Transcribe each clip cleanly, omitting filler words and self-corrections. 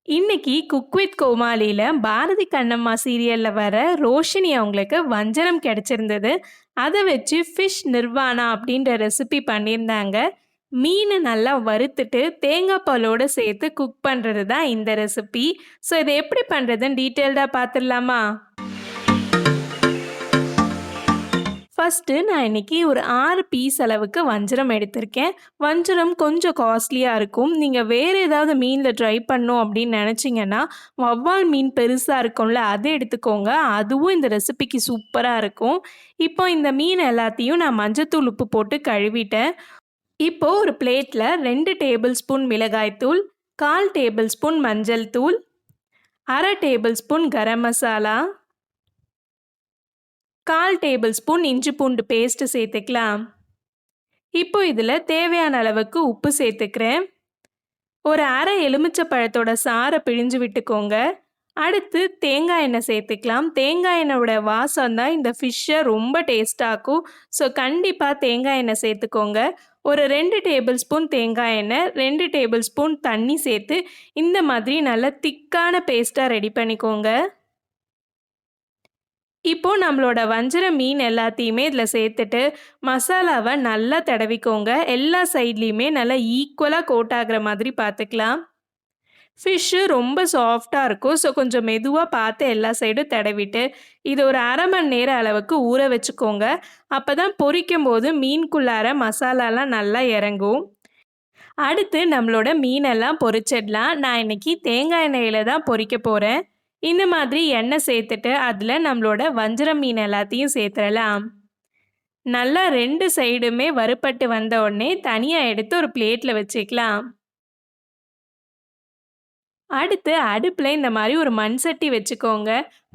இன்னைக்கு cook with கோமாளியில Bharathi Kannamma சீரியல்ல வர ரோஷினி அவங்களுக்கு வஞ்சரம் கிடைச்சிருந்தது. அதை வச்சு ஃபிஷ் நிர்வாணா அப்படின்ற ரெசிபி பண்ணியிருந்தாங்க. மீனை நல்லா வறுத்துட்டு தேங்காய் பாலோட சேர்த்து குக் பண்ணுறது தான் இந்த ரெசிபி. ஸோ இதை எப்படி பண்ணுறதுன்னு டீட்டெயில்டாக பார்த்துடலாமா? ஃபஸ்ட்டு நான் இன்றைக்கி ஒரு 6 பீஸ் அளவுக்கு வஞ்சரம் எடுத்திருக்கேன். வஞ்சரம் கொஞ்சம் காஸ்ட்லியாக இருக்கும். நீங்கள் வேறு ஏதாவது மீனில் ட்ரை பண்ணோம் அப்படின்னு நினச்சிங்கன்னா வவ்வால் மீன் பெருசாக இருக்கும்ல, அதை எடுத்துக்கோங்க. அதுவும் இந்த ரெசிபிக்கு சூப்பராக இருக்கும். இப்போ இந்த மீன் எல்லாத்தையும் நான் மஞ்சத்தூள் உப்பு போட்டு கழுவிட்டேன். இப்போது ஒரு பிளேட்டில் 2 டேபிள் ஸ்பூன் மிளகாய்த்தூள், 1/4 டேபிள் ஸ்பூன் மஞ்சள் தூள், 1/2 table spoon garam masala, 1/4 table spoon இஞ்சி பூண்டு பேஸ்ட்டு சேர்த்துக்கலாம். இப்போ இதில் தேவையான அளவுக்கு உப்பு சேர்த்துக்கிறேன். ஒரு அரை எலுமிச்சை பழத்தோட சாறை பிழிஞ்சு விட்டுக்கோங்க. அடுத்து தேங்காய் எண்ணெய் சேர்த்துக்கலாம். தேங்காய் எண்ணெயோட வாசம் தான் இந்த ஃபிஷ்ஷை ரொம்ப டேஸ்டாக்கும். ஸோ கண்டிப்பாக தேங்காய் எண்ணெய் சேர்த்துக்கோங்க. ஒரு 2 டேபிள் ஸ்பூன் தேங்காய் எண்ணெய், 2 டேபிள் ஸ்பூன் தண்ணி சேர்த்து இந்த மாதிரி நல்லா திக்கான பேஸ்ட்டாக ரெடி பண்ணிக்கோங்க. இப்போது நம்மளோட வஞ்சர மீன் எல்லாத்தையுமே இதில் சேர்த்துட்டு மசாலாவை நல்லா தடவிக்கோங்க. எல்லா சைட்லேயுமே நல்லா ஈக்குவலாக கோட் ஆகிற மாதிரி பார்த்துக்கலாம். ஃபிஷ்ஷு ரொம்ப சாஃப்டாக இருக்கும். ஸோ கொஞ்சம் மெதுவாக பார்த்து எல்லா சைடும் தடவிட்டு இது ஒரு அரை மணி நேரம் அளவுக்கு ஊற வச்சுக்கோங்க. அப்போ தான் பொரிக்கும் போது மீனுக்குள்ளார மசாலாலாம் நல்லா இறங்கும். அடுத்து நம்மளோட மீனெல்லாம் பொரிச்சிடலாம். நான் இன்றைக்கி தேங்காய் எண்ணெயில் தான் பொரிக்க போகிறேன். இந்த மாதிரி எண்ணெய் சேர்த்துட்டு அதில் நம்மளோட வஞ்சரம் மீன் எல்லாத்தையும் சேர்த்துடலாம். நல்லா 2 சைடுமே வறுபட்டு வந்த உடனே தனியாக எடுத்து ஒரு பிளேட்டில் வச்சுக்கலாம். அடுத்து அடுப்பில் இந்த மாதிரி ஒரு மண் சட்டி வச்சுக்கோங்க.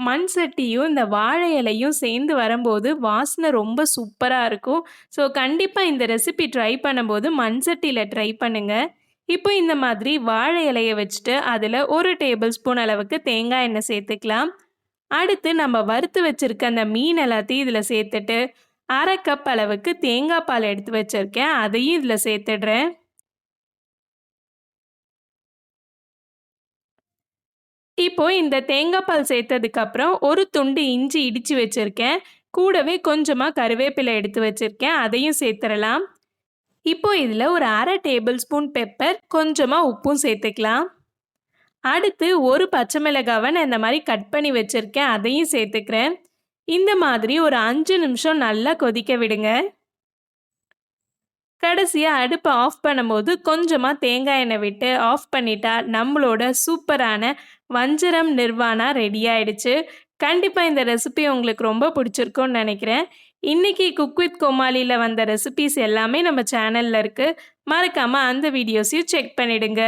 மண் சட்டியும் இந்த வாழை இலையும் சேர்ந்து வரும்போது வாசனை ரொம்ப சூப்பராக இருக்கும். ஸோ கண்டிப்பாக இந்த ரெசிபி ட்ரை பண்ணும்போது மண் சட்டியில் ட்ரை பண்ணுங்கள். இப்போ இந்த மாதிரி வாழை இலையை வச்சுட்டு அதில் 1 டேபிள் ஸ்பூன் அளவுக்கு தேங்காய் எண்ணெய் சேர்த்துக்கலாம். அடுத்து நம்ம வறுத்து வச்சுருக்க அந்த மீன் எல்லாத்தையும் இதில் சேர்த்துட்டு 1/2 கப் அளவுக்கு தேங்காய் பால் எடுத்து வச்சுருக்கேன், அதையும் இதில் சேர்த்துடுறேன். இப்போ இந்த தேங்காய் பால் சேர்த்ததுக்கப்புறம் ஒரு துண்டு இஞ்சி இடித்து வச்சுருக்கேன், கூடவே கொஞ்சமாக கருவேப்பிலை எடுத்து வச்சுருக்கேன், அதையும் சேர்த்துடலாம். இப்போ இதில் ஒரு 1/2 டேபிள் ஸ்பூன் பெப்பர், கொஞ்சமாக உப்பும் சேர்த்துக்கலாம். அடுத்து ஒரு பச்சை மிளகாவை நான் இந்த மாதிரி கட் பண்ணி வச்சுருக்கேன், அதையும் சேர்த்துக்கிறேன். இந்த மாதிரி ஒரு 5 நிமிஷம் நல்லா கொதிக்க விடுங்க. கடைசியாக அடுப்பை ஆஃப் பண்ணும்போது கொஞ்சமாக தேங்காய் எண்ணெய் விட்டு ஆஃப் பண்ணிட்டா நம்மளோட சூப்பரான வஞ்சரம் நிர்வாணா ரெடி ஆயிடுச்சு. கண்டிப்பாக இந்த ரெசிபி உங்களுக்கு ரொம்ப பிடிச்சிருக்கும்னு நினைக்கிறேன். இன்றைக்கி குக் வித் கோமாளியில் வந்த ரெசிபிஸ் எல்லாமே நம்ம சேனலில் இருக்குது. மறக்காமல் அந்த வீடியோஸையும் செக் பண்ணிவிடுங்க.